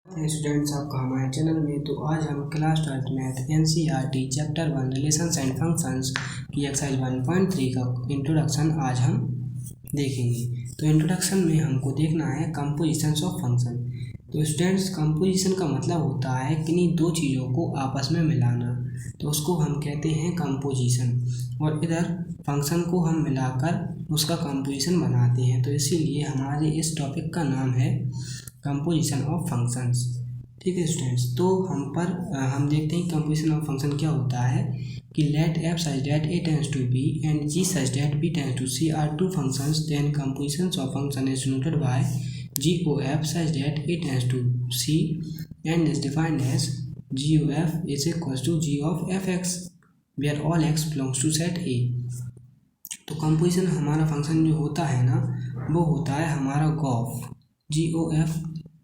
Students, आपका हमारे channel में। तो आज हम class 12 math NCERT chapter 1 relations and functions की एक्सरसाइज 1.3 का इंट्रोडक्शन आज हम देखेंगे। तो इंट्रोडक्शन में हमको देखना है कंपोजिशंस ऑफ फंक्शन। तो स्टूडेंट्स, कंपोजिशन का मतलब होता है किन्हीं दो चीज़ों को आपस में मिलाना, तो उसको हम कहते हैं कंपोजिशन। और इधर फंक्शन को हम मिलाकर उसका कंपोजिशन बनाते हैं, तो इसीलिए हमारे इस टॉपिक का नाम है कंपोजिशन ऑफ फंक्शंस। ठीक है स्टूडेंट्स, तो हम देखते हैं कंपोजिशन ऑफ फंक्शन क्या होता है कि late f such that a tends to b and g such that b tends to c are two functions, then compositions of function is denoted by g of such that a tends to c and is defined as g of is equals to g of fx where all x belongs to set a। तो composition हमारा function जो होता है ना, वो होता है हमारा गॉफ, GOF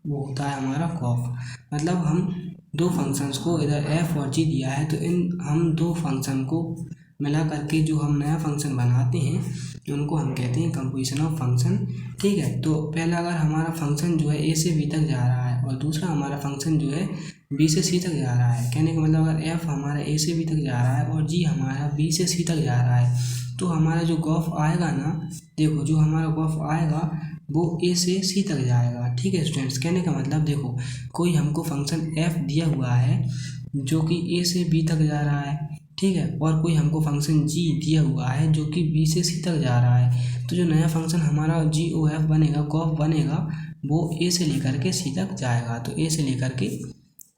वो होता है हमारा गॉफ। मतलब हम दो फंक्शंस को, इधर f और g दिया है, तो हम दो फंक्शन को मिला करके जो हम नया फंक्शन बनाते हैं उनको हम कहते हैं कंपोजिशन ऑफ फंक्शन। ठीक है, तो पहला अगर हमारा फंक्शन जो है a से b तक जा रहा है और दूसरा हमारा फंक्शन जो है b से c तक जा रहा है, कहने का मतलब अगर f हमारा a से b तक जा रहा है और g हमारा b से c तक जा रहा है, तो हमारा जो गॉफ आएगा ना, देखो जो हमारा गॉफ आएगा वो a से c तक जाएगा। ठीक है स्टूडेंट्स, कहने का मतलब देखो कोई हमको फंक्शन f दिया हुआ है जो कि a से b तक जा रहा है, ठीक है, और कोई हमको फंक्शन g दिया हुआ है जो कि b से c तक जा रहा है। तो जो नया फंक्शन हमारा GOF बनेगा, गॉफ बनेगा, वो a से लेकर के c तक जाएगा। तो a से लेकर के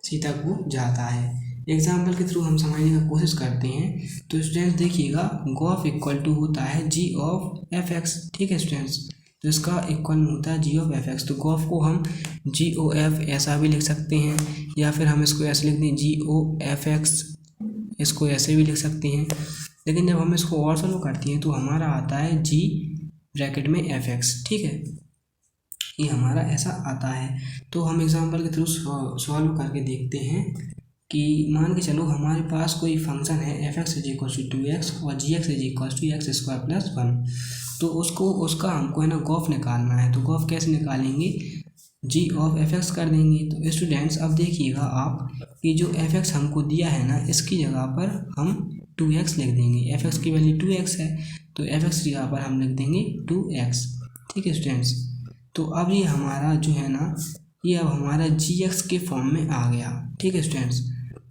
c तक वो जाता है। एग्जाम्पल के थ्रू हम समझने की कोशिश करते हैं। तो स्टूडेंट्स देखिएगा, गॉफ इक्वल टू होता है g ऑफ fx। ठीक है स्टूडेंट्स, तो इसका इक्वल होता है g ऑफ fx। तो गॉफ को हम GOF ऐसा भी लिख सकते हैं, या फिर हम इसको ऐसे लिखते हैं GOFX, इसको ऐसे भी लिख सकते हैं। लेकिन जब हम इसको और सॉल्व करते हैं तो हमारा आता है g ब्रैकेट में fx। ठीक है, ये हमारा ऐसा आता है। तो हम एग्जाम्पल के थ्रू सॉल्व करके देखते हैं कि मान के चलो हमारे पास कोई फंक्शन है fx is equal to 2x और gx is equal to x square plus 1। तो उसका हमको है ना गॉफ निकालना है। तो गॉफ कैसे निकालेंगे, g ऑफ fx कर देंगे। तो स्टूडेंट्स अब देखिएगा आप कि जो fx हमको दिया है ना, इसकी जगह पर हम 2x लिख देंगे। fx की वैल्यू 2x है, तो fx की जगह पर हम लिख देंगे 2x। ठीक है स्टूडेंट्स, तो अब ये हमारा जो है ना, ये अब हमारा gx के फॉर्म में आ गया। ठीक है स्टूडेंट्स,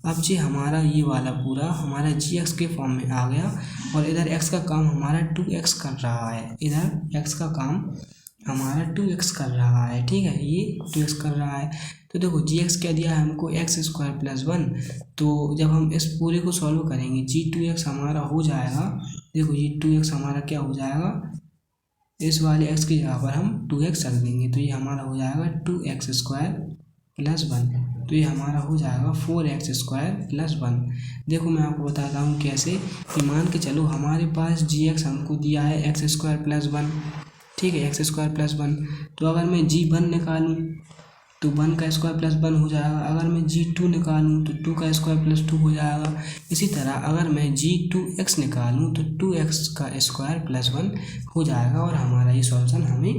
अब जी हमारा ये वाला पूरा हमारा gx के फॉर्म में आ गया, और इधर x का काम हमारा 2x कर रहा है। इधर x का काम हमारा 2x कर रहा है। ठीक है, ये 2x कर रहा है। तो देखो gx क्या दिया है हमको, x स्क्वायर प्लस 1। तो जब हम इस पूरे को सॉल्व करेंगे g2x हमारा हो जाएगा। देखो ये 2x हमारा क्या हो जाएगा, इस वाले x की जगह पर हम 2x रख देंगे, तो ये हमारा हो जाएगा 2x स्क्वायर प्लस 1। तो ये हमारा हो जाएगा 4x स्क्वायर प्लस 1। देखो मैं आपको बताता हूँ कैसे, कि मान के चलो हमारे पास gx हमको दिया है x स्क्वायर प्लस 1। ठीक है, x स्क्वायर प्लस 1। तो अगर मैं g1 निकालूँ तो 1 का स्क्वायर प्लस 1 हो जाएगा। अगर मैं g2 निकालूँ तो 2 का स्क्वायर प्लस 2 हो जाएगा। इसी तरह अगर मैं g2x निकालूँ तो 2x का स्क्वायर प्लस 1 हो जाएगा, और हमारा ये सॉल्यूशन हमें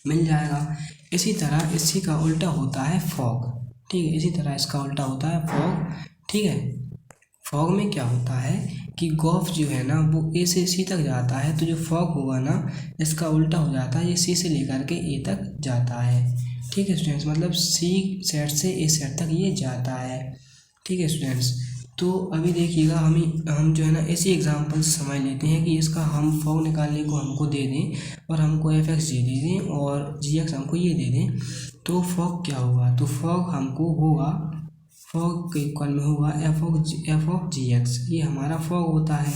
मिल जाएगा। इसी तरह इसी का उल्टा होता है फॉग। ठीक है, इसी तरह इसका उल्टा होता है फॉग। ठीक है, फॉग में क्या होता है कि गॉफ जो है ना वो a से c तक जाता है, तो जो फॉग होगा ना इसका उल्टा हो जाता है, ये c से लेकर के a तक जाता है। ठीक है स्टूडेंट्स, मतलब c सेट से a सेट तक ये जाता है। ठीक है स्टूडेंट्स, तो अभी देखिएगा हम जो है ना इसी एग्जांपल से समझ लेते हैं कि इसका हम फॉग निकालने को हमको दे दें और हमको fx दे दें और gx हमको ये दे दें, तो फॉग क्या होगा, तो फॉग हमको होगा, फॉग के इक्वल में होगा f ऑफ gx। ये हमारा फॉग होता है।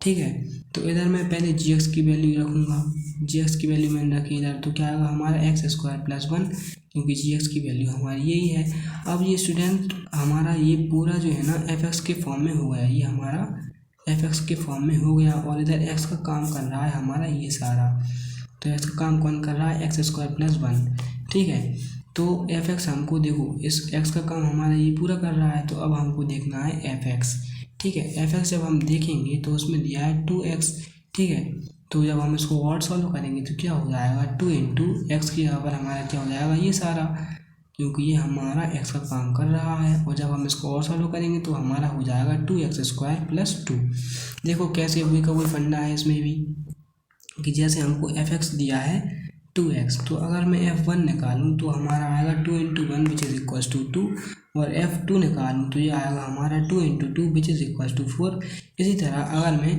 ठीक है, तो इधर मैं पहले gx की वैल्यू रखूँगा, gx की वैल्यू मैंने रखी इधर, तो क्या आएगा हमारा x स्क्वायर प्लस 1, क्योंकि gx की वैल्यू हमारी यही है। अब ये स्टूडेंट हमारा ये पूरा जो है ना fx के फॉर्म में हो गया, ये हमारा fx के फॉर्म में हो गया, और इधर x का काम कर रहा है हमारा ये सारा। तो x का काम कौन कर रहा है, x स्क्वायर प्लस 1। ठीक है, तो fx हमको देखो इस x का काम हमारा ये पूरा कर रहा है, तो अब हमको देखना है fx। ठीक है, fx जब हम देखेंगे तो उसमें दिया है 2x। ठीक है, तो जब हम इसको और सॉल्व करेंगे तो क्या हो जाएगा, 2 इंटू एक्स की जगह पर हमारा क्या हो जाएगा ये सारा। क्योंकि ये हमारा x का काम कर रहा है। और जब हम इसको और सॉल्व करेंगे तो हमारा हो जाएगा 2x² + 2। देखो कैसे हुई का कोई फंडा है इसमें भी, कि जैसे हमको fx दिया है 2x, तो अगर मैं f1 निकालूं तो हमारा आएगा 2 × 1 विच इज़ इक्वल्स टू 2, और f2 निकालूं तो ये आएगा हमारा 2 × 2 विच इज़ इक्वल्स टू 4। इसी तरह अगर मैं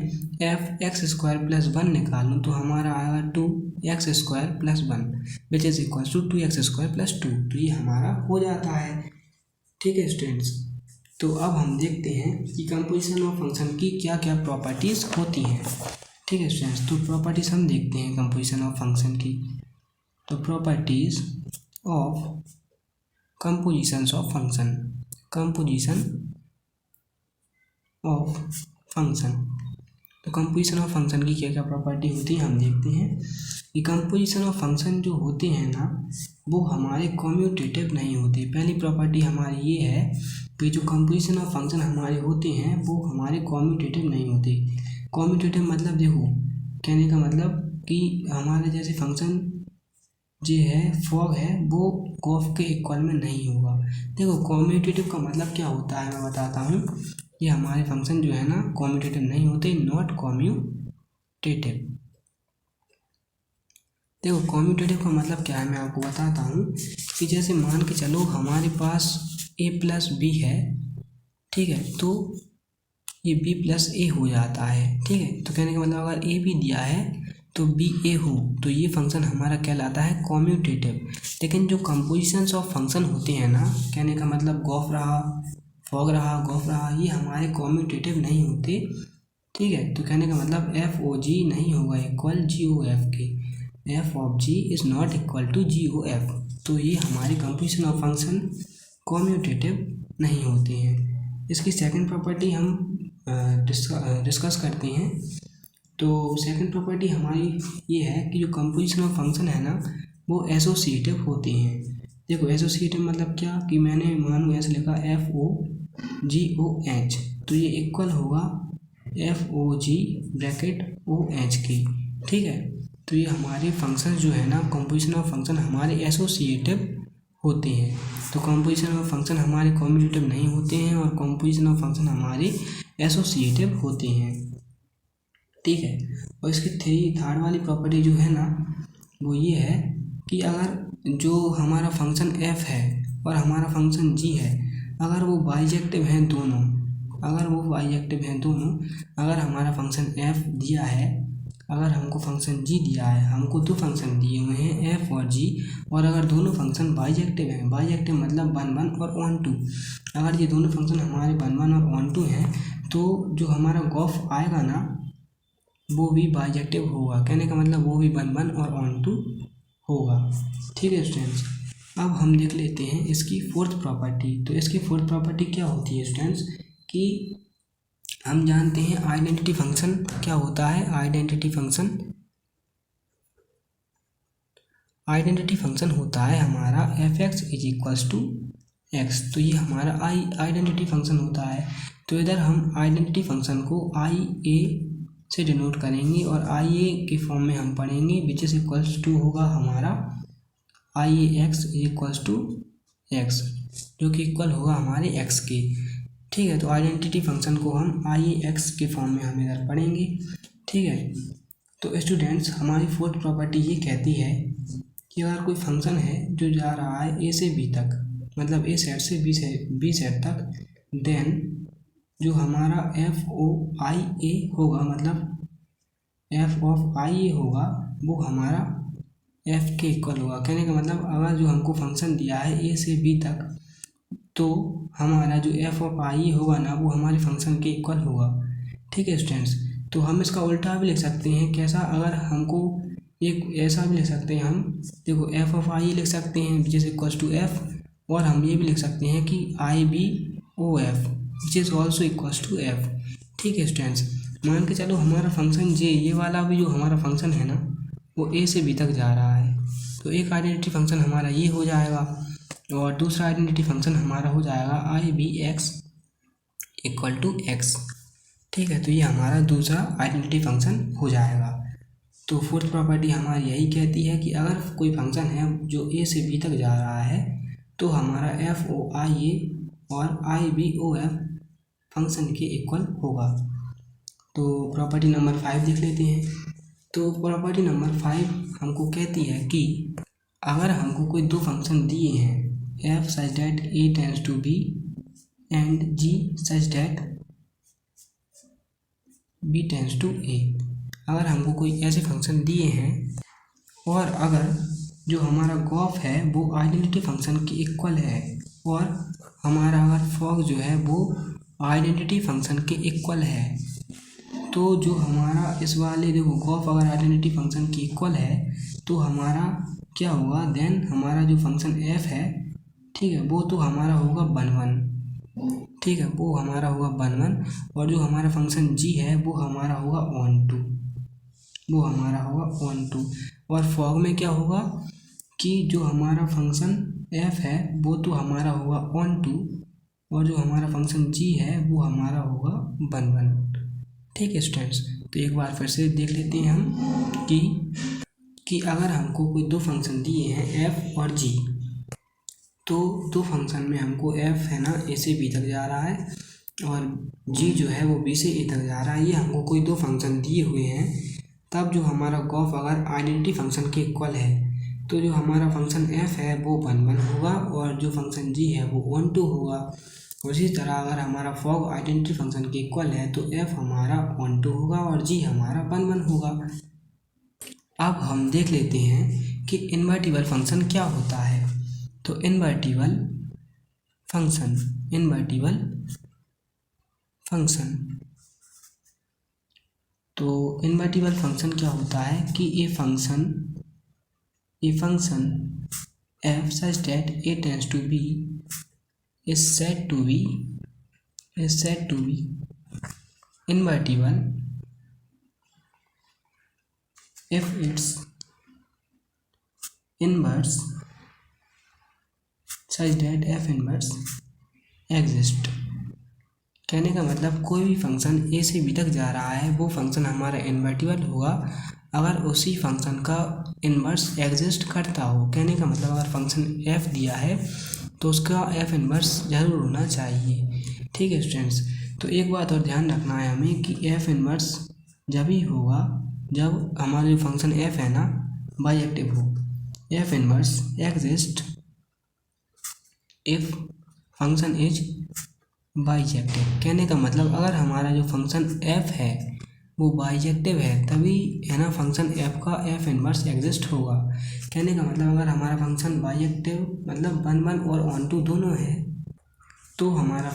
fx² + 1 निकालूं तो हमारा आएगा 2x² + 1 which is equals to 2x² + 2। तो ये हमारा हो जाता है। ठीक है स्टूडेंट्स, तो अब हम देखते हैं कि कंपोजिशन ऑफ फंक्शन की क्या क्या प्रॉपर्टीज़ होती हैं। ठीक है स्टूडेंट्स, तो प्रॉपर्टीज़ हम देखते हैं कंपोजिशन ऑफ फंक्शन की। तो properties of compositions of function, composition of function. तो कंपोजिशन ऑफ फंक्शन की क्या क्या प्रॉपर्टी होती है हम देखते हैं कि कंपोजिशन ऑफ फंक्शन जो होते हैं ना वो हमारे कम्यूटेटिव नहीं होते। पहली प्रॉपर्टी हमारी ये है कि जो कंपोजिशन ऑफ फंक्शन हमारे होते हैं वो हमारे कम्यूटेटिव नहीं होते। कम्यूटेटिव मतलब देखो, कहने का मतलब कि हमारे जैसे फंक्शन जो है फॉग है वो गॉफ के इक्वल में नहीं होगा। देखो कम्यूटेटिव का मतलब क्या होता है मैं बताता हूँ। ये हमारे फंक्शन जो है ना कम्यूटेटिव नहीं होते, नॉट कम्यूटेटिव। देखो कम्यूटेटिव का मतलब क्या है मैं आपको बताता हूँ कि जैसे मान के चलो हमारे पास a + b है, ठीक है, तो ये b + a हो जाता है। ठीक है, तो कहने का मतलब अगर a b दिया है तो b a हो तो ये फंक्शन हमारा कहलाता है कम्यूटेटिव। लेकिन जो कंपोजिशंस ऑफ फंक्शन होते हैं ना, कहने का मतलब गॉफ रहा, फॉग रहा, गॉफ रहा, ये हमारे कम्यूटेटिव नहीं होते। ठीक है, तो कहने का मतलब एफ ओ जी नहीं होगा इक्वल जी ओ एफ के, f of g is not equal to g o f. तो ये हमारे कंपोजिशन ऑफ फंक्शन कम्यूटेटिव नहीं होते हैं। इसकी सेकंड प्रॉपर्टी हम डिस्कस करते हैं। तो सेकंड प्रॉपर्टी हमारी ये है कि जो कंपोजिशन ऑफ फंक्शन है ना वो एसोसिएटिव होते हैं। देखो एसोसिएटिव मतलब क्या, कि मैंने मानो ऐसे लिखा एफ ओ जी ओ एच, तो ये इक्वल होगा एफ ओ जी ब्रैकेट ओ एच की। ठीक है, तो ये हमारे फंक्शन जो है ना कंपोजिशन ऑफ फंक्शन हमारे एसोसिएटिव होते हैं। तो कंपोजिशन ऑफ फंक्शन हमारे कम्यूटेटिव नहीं होते हैं और कंपोजिशन ऑफ फंक्शन हमारे एसोसिएटिव होते हैं। ठीक है, और इसकी थर्ड वाली प्रॉपर्टी जो है ना वो ये है कि अगर जो हमारा फंक्शन f है और हमारा फंक्शन g है, अगर वो बाइजेक्टिव हैं दोनों, अगर हमारा फंक्शन f दिया है, अगर हमको फंक्शन g दिया है, हमको दो फंक्शन दिए हुए हैं f और g, और अगर दोनों फंक्शन बाइजेक्टिव हैं, बाइजेक्टिव मतलब 1 1 और 1 2, अगर ये दोनों फंक्शन हमारे 1 1 और 1 2 हैं तो जो हमारा गॉफ आएगा ना वो भी बाइजेक्टिव होगा। कहने का मतलब वो भी 1 1 और 1 2 होगा। ठीक है स्टूडेंट्स, अब हम देख लेते हैं इसकी फोर्थ प्रॉपर्टी। तो इसकी फोर्थ प्रॉपर्टी क्या होती है स्टूडेंट्स, कि हम जानते हैं आइडेंटिटी फंक्शन क्या होता है। आइडेंटिटी फंक्शन होता है हमारा f(x) = x। तो ये हमारा आइडेंटिटी फंक्शन होता है। तो इधर हम आइडेंटिटी फंक्शन को आई ए से डिनोट करेंगे और आई ए के फॉर्म में हम पढ़ेंगे विच इज़ इक्वल्स टू होगा हमारा आई ए एक्स इक्वल्स टू एक्स, जो कि इक्वल होगा हमारे x के। ठीक है, तो आइडेंटिटी फंक्शन को हम आई ए एक्स के फॉर्म में हम इधर पढ़ेंगे। ठीक है, तो स्टूडेंट्स हमारी फोर्थ प्रॉपर्टी ये कहती है कि अगर कोई फंक्शन है जो जा रहा है a से b तक, मतलब a सेट से b सेट तक, देन जो हमारा एफ ओ आई ए होगा, मतलब एफ ऑफ आई ए होगा, वो हमारा एफ के इक्वल होगा। कहने का मतलब अगर जो हमको फंक्शन दिया है ए से बी तक, तो हमारा जो एफ ऑफ आई ए होगा ना वो हमारे फंक्शन के इक्वल होगा। ठीक है स्टूडेंट्स, तो हम इसका उल्टा भी लिख सकते हैं। कैसा, अगर हमको एक ऐसा भी लिख सकते हैं हम, देखो एफ ऑफ आई ए लिख सकते हैं which is equals to F, और हम ये भी लिख सकते हैं कि I B O F which is also equals to F. ठीक है स्टूडेंट्स, मान के चलो हमारा फंक्शन ये वाला भी जो हमारा फंक्शन है ना वो ए से बी तक जा रहा है, तो एक आइडेंटिटी फंक्शन हमारा ये हो जाएगा और दूसरा आइडेंटिटी फंक्शन हमारा हो जाएगा I B X equal to X. ठीक है, तो ये हमारा दूसरा आइडेंटिटी फंक्शन हो जाएगा। तो फोर्थ प्रॉपर्टी हमारी यही कहती है कि अगर कोई फंक्शन है जो ए से बी तक जा रहा है, तो हमारा एफ ओ आई ए और आई बी ओ एफ फंक्शन के इक्वल होगा। तो प्रॉपर्टी नंबर 5 देख लेते हैं। तो प्रॉपर्टी नंबर 5 हमको कहती है कि अगर हमको कोई दो फंक्शन दिए हैं F such that A tends to B and G such that B tends to A, अगर हमको कोई ऐसे फंक्शन दिए हैं और अगर जो हमारा गॉफ है वो आइडेंटिटी फंक्शन के इक्वल है और हमारा अगर फॉग जो है वो आइडेंटिटी फंक्शन के इक्वल है, तो जो हमारा इस वाले देखो गॉफ अगर आइडेंटिटी फंक्शन के इक्वल है तो हमारा क्या होगा, देन हमारा जो फंक्शन एफ है, ठीक है, वो तो हमारा होगा 1 ठीक है, वो हमारा होगा 1 और जो हमारा फंक्शन जी है वो हमारा होगा ऑन टू, वो हमारा होगा ऑन टू। और फॉग में क्या होगा कि जो हमारा फंक्शन एफ है वो तो हमारा होगा ऑन टू और जो हमारा फंक्शन जी है वो हमारा होगा 1। ठीक है स्टूडेंट्स, तो एक बार फिर से देख लेते हैं हम कि अगर हमको कोई दो फंक्शन दिए हैं एफ और जी, तो दो फंक्शन में हमको एफ है ना ए से बी तक जा रहा है और जी जो है वो बी से ए तक जा रहा है, ये हमको कोई दो फंक्शन दिए हुए हैं, तब जो हमारा गॉफ अगर आइडेंटिटी फंक्शन के इक्वल है तो जो हमारा फंक्शन एफ है वो 1 होगा और जो फंक्शन जी है वो ऑन टू होगा। उसी तरह अगर हमारा फॉग आइडेंटिटी फंक्शन के इक्वल है तो एफ हमारा ऑन टू होगा और जी हमारा 1 होगा। अब हम देख लेते हैं कि इन्वर्टिबल फंक्शन क्या होता है। तो इन्वर्टिबल फंक्शन तो इन्वर्टिबल फंक्शन क्या होता है कि a function f such that a tends to be is said to be invertible if its inverse such that f inverse exist। कहने का मतलब कोई भी फंक्शन ए से बी तक जा रहा है वो फंक्शन हमारा इन्वर्टिबल होगा अगर उसी फंक्शन का इन्वर्स एग्जिस्ट करता हो। कहने का मतलब अगर फंक्शन एफ दिया है तो उसका एफ इन्वर्स ज़रूर होना चाहिए। ठीक है स्टूडेंट्स, तो एक बात और ध्यान रखना है हमें कि एफ इन्वर्स जब ही होगा जब हमारा जो फंक्शन एफ है ना बाइजेक्टिव हो। F inverse exist if function is bijective. कहने का मतलब अगर हमारा जो फंक्शन एफ है वो बाइजेक्टिव है तभी है ना फंक्शन एफ का एफ इन्वर्स एग्जिस्ट होगा। कहने का मतलब अगर हमारा फंक्शन बाइजेक्टिव मतलब 1 और ऑन टू दोनों है तो हमारे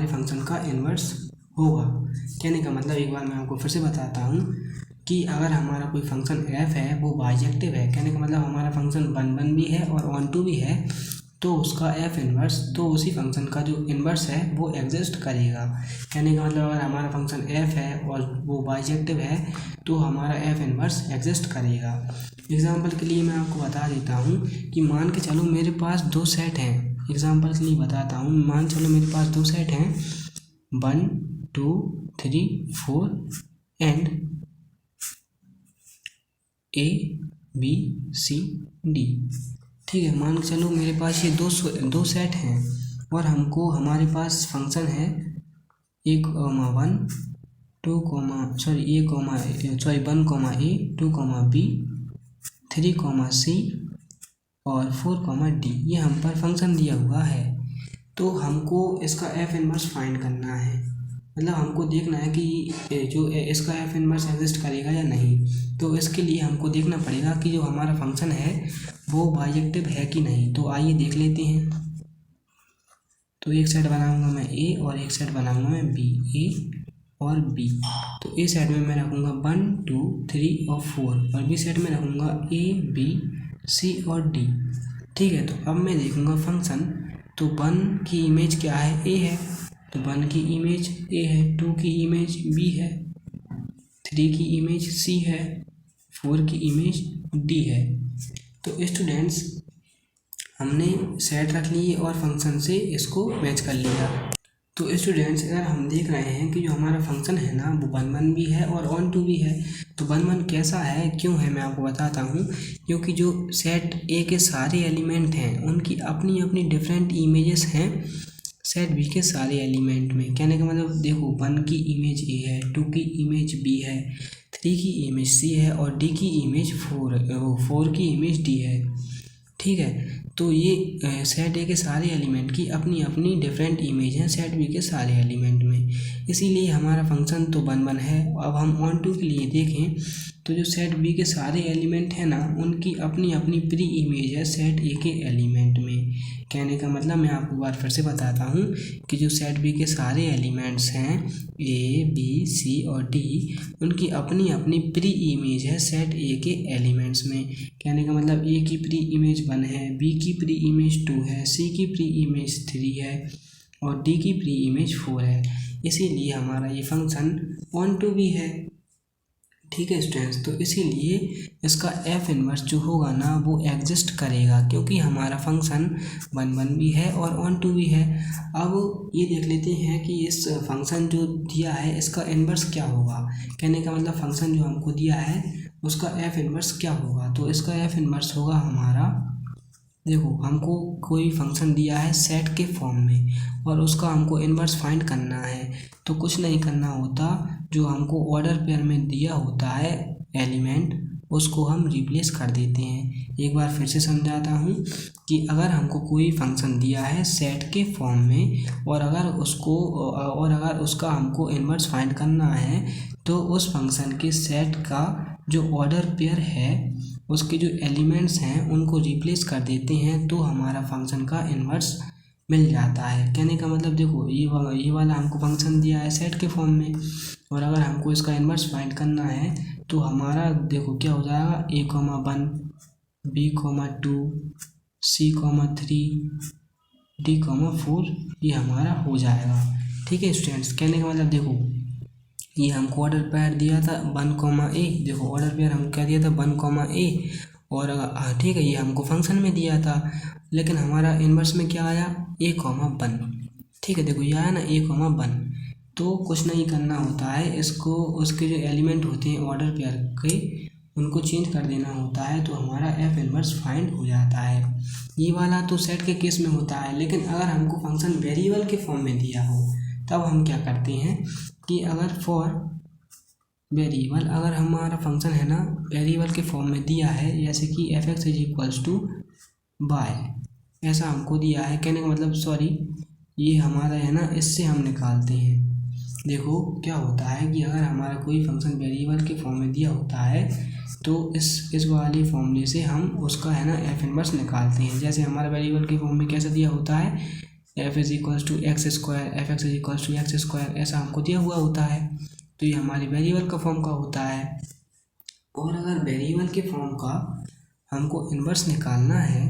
फंक्शन का इन्वर्स होगा। कहने का मतलब एक बार मैं आपको फिर से बताता हूँ कि अगर हमारा कोई फंक्शन एफ है वो बाइजेक्टिव है, कहने का मतलब हमारा फंक्शन 1 भी है और ऑन टू भी है, तो उसका एफ इन्वर्स तो उसी फंक्शन का जो इन्वर्स है वो एग्जिस्ट करेगा। कहने का मतलब अगर हमारा फंक्शन एफ है और वो बाइजेक्टिव है तो हमारा एफ इन्वर्स एग्जिस्ट करेगा। एग्जांपल के लिए मैं आपको बता देता हूँ कि मान के चलो मेरे पास दो सेट हैं। एग्जांपल के लिए बताता हूँ, मान चलो मेरे पास दो सेट हैं 1 2 3 4 and A B C D. ठीक है, मान के चलो मेरे पास ये दो सेट हैं और हमको हमारे पास फंक्शन है 1 1 2 1 a 2 b 3 c और 4 d, ये हम पर फंक्शन दिया हुआ है। तो हमको इसका एफ इन्वर्स फाइंड करना है, मतलब हमको देखना है कि जो इसका एफ इन्वर्स एग्जिस्ट करेगा या नहीं। तो इसके लिए हमको देखना पड़ेगा कि जो हमारा फंक्शन है वो बाइजेक्टिव है कि नहीं। तो आइए देख लेते हैं। तो एक सेट बनाऊंगा मैं ए और एक सेट बनाऊंगा मैं बी, ए और बी। तो ए सेट में मैं रखूँगा 1 2 3 और 4 और बी सेट में रखूँगा ए बी सी और डी। ठीक है, तो अब मैं देखूँगा फंक्शन, तो 1 की इमेज क्या है, ए है, तो 1 की इमेज ए है, 2 की इमेज बी है, 3 की इमेज सी है, 4 की इमेज डी है। तो स्टूडेंट्स हमने सेट रख लिए और फंक्शन से इसको मैच कर लिया। तो स्टूडेंट्स अगर हम देख रहे हैं कि जो हमारा फंक्शन है ना वो 1 भी है और ऑन टू भी है। तो 1 कैसा है, क्यों है, मैं आपको बताता हूँ। क्योंकि जो सेट ए के सारे एलिमेंट हैं उनकी अपनी अपनी डिफरेंट इमेजेस हैं सेट बी के सारे एलिमेंट में। कहने का मतलब देखो 1 की इमेज ए है, 2 की इमेज बी है, 3 की इमेज सी है और डी की इमेज 4 की इमेज डी है। ठीक है, तो ये सेट ए के सारे एलिमेंट की अपनी अपनी डिफरेंट इमेज हैं सेट बी के सारे एलिमेंट में, इसीलिए हमारा फंक्शन तो 1 है। अब हम ऑन टू के लिए देखें तो जो सेट बी के सारे एलिमेंट हैं ना उनकी अपनी अपनी प्री इमेज है सेट ए के एलिमेंट में। कहने का मतलब मैं आपको बार फिर से बताता हूँ कि जो सेट बी के सारे एलिमेंट्स हैं ए बी सी और डी उनकी अपनी अपनी प्री इमेज है सेट ए के एलिमेंट्स में। कहने का मतलब ए की प्री इमेज 1 है, बी की प्री इमेज 2 है, सी की प्री इमेज 3 है और डी की प्री इमेज 4 है, इसीलिए हमारा ये फंक्शन ऑन टू भी है। ठीक है स्टूडेंट्स, तो इसीलिए इसका एफ इनवर्स जो होगा ना वो एग्जिस्ट करेगा क्योंकि हमारा फंक्शन 1 भी है और ऑन टू भी है। अब ये देख लेते हैं कि इस फंक्शन जो दिया है इसका इनवर्स क्या होगा। कहने का मतलब फंक्शन जो हमको दिया है उसका एफ इनवर्स क्या होगा। तो इसका एफ इनवर्स होगा हमारा, देखो हमको कोई फंक्शन दिया है सेट के फॉर्म में और उसका हमको इनवर्स फाइंड करना है। तो कुछ नहीं करना होता, जो हमको ऑर्डर पेयर में दिया होता है एलिमेंट उसको हम रिप्लेस कर देते हैं। एक बार फिर से समझाता हूँ कि अगर हमको कोई फंक्शन दिया है सेट के फॉर्म में और अगर उसका हमको इनवर्स फाइंड करना है तो उस फंक्शन के सेट का जो ऑर्डर पेयर है उसके जो एलिमेंट्स हैं उनको रिप्लेस कर देते हैं तो हमारा फंक्शन का इनवर्स मिल जाता है। कहने का मतलब देखो ये वाला हमको फंक्शन दिया है सेट के फॉर्म में और अगर हमको इसका इनवर्स फाइंड करना है तो हमारा देखो क्या हो जाएगा a, 1 b, 2 c, 3 d, 4 ये हमारा हो जाएगा। ठीक है स्टूडेंट्स, कहने का मतलब देखो ये हमको ऑर्डर पेयर दिया था 1, a, देखो ऑर्डर पेयर हमको क्या दिया था 1, a और ठीक है ये हमको फंक्शन में दिया था लेकिन हमारा इनवर्स में क्या आया a, 1। ठीक है, देखो ये आया ना a, 1। तो कुछ नहीं करना होता है, इसको उसके जो एलिमेंट होते हैं ऑर्डर पेयर के उनको चेंज कर देना होता है तो हमारा एफ इनवर्स फाइंड हो जाता है। ये वाला तो सेट के केस में होता है, लेकिन अगर हमको फंक्शन वेरिएबल के फॉर्म में दिया हो तब हम क्या करते हैं कि अगर फॉर वेरिएबल अगर हमारा फंक्शन है ना वेरिएबल के फॉर्म में दिया है जैसे कि f(x = y) ऐसा हमको दिया है। कहने का मतलब सॉरी ये हमारा है ना इससे हम निकालते हैं। देखो क्या होता है कि अगर हमारा कोई फंक्शन वेरिएबल के फॉर्म में दिया होता है तो इस वाले फॉर्मूले से हम उसका है ना एफ इनवर्स निकालते हैं। जैसे हमारा वेरिएबल के फॉर्म में कैसा दिया होता है f(x²), f(x)=x², ऐसा हमको दिया हुआ होता है तो ये हमारे वेरिएबल का फॉर्म का होता है। और अगर वेरिएबल के फॉर्म का हमको इनवर्स निकालना है,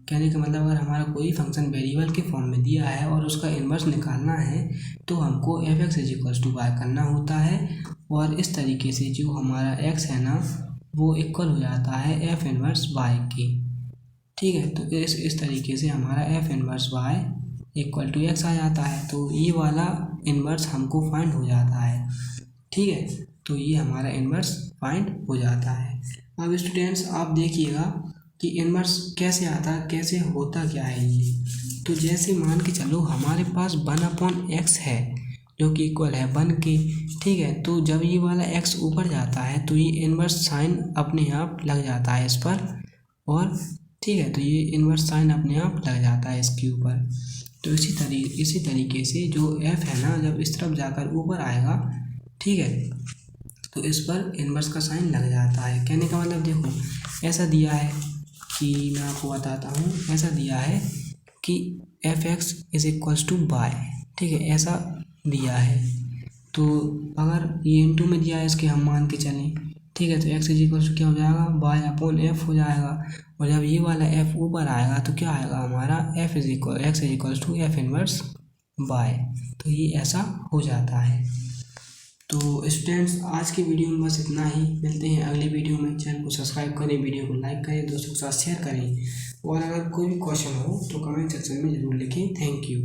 कहने का मतलब अगर हमारा कोई फंक्शन वेरिएबल के फॉर्म में दिया है और उसका इनवर्स निकालना है तो हमको f(x)=y करना होता है और इस तरीके से जो हमारा x है ना वो इक्वल हो जाता है एफ इनवर्स y के। ठीक है, तो इस तरीके से हमारा एफ इनवर्स y = x आ जाता है तो ये वाला इनवर्स हमको फाइंड हो जाता है। ठीक है, तो ये हमारा इनवर्स फाइंड हो जाता है। अब स्टूडेंट्स आप देखिएगा कि इनवर्स कैसे आता है, कैसे होता क्या है ये। तो जैसे मान के चलो हमारे पास 1/x है जो कि इक्वल है 1 के। ठीक है, तो जब ये वाला x ऊपर जाता है तो ये इनवर्स साइन अपने आप लग जाता है इस पर और ठीक है तो ये इनवर्स साइन अपने आप लग जाता है इसके ऊपर। तो इसी तरीके से जो f है ना जब इस तरफ जाकर ऊपर आएगा ठीक है तो इस पर इनवर्स का साइन लग जाता है। कहने का मतलब देखो ऐसा दिया है कि मैं आपको बताता हूँ, ऐसा दिया है कि f(x) = y। ठीक है, ऐसा दिया है तो अगर ये इनटू में दिया है इसके हम मान के चलें। ठीक है, तो x क्या हो जाएगा y/f हो जाएगा और जब ये वाला f ऊपर आएगा तो क्या आएगा हमारा x = f इनवर्स y। तो ये ऐसा हो जाता है। तो स्टूडेंट्स आज की वीडियो में बस इतना ही, मिलते हैं अगले वीडियो में। चैनल को सब्सक्राइब करें, वीडियो को लाइक करें, दोस्तों के साथ शेयर करें और अगर कोई भी क्वेश्चन हो तो कमेंट सेक्शन में ज़रूर लिखें। Thank you.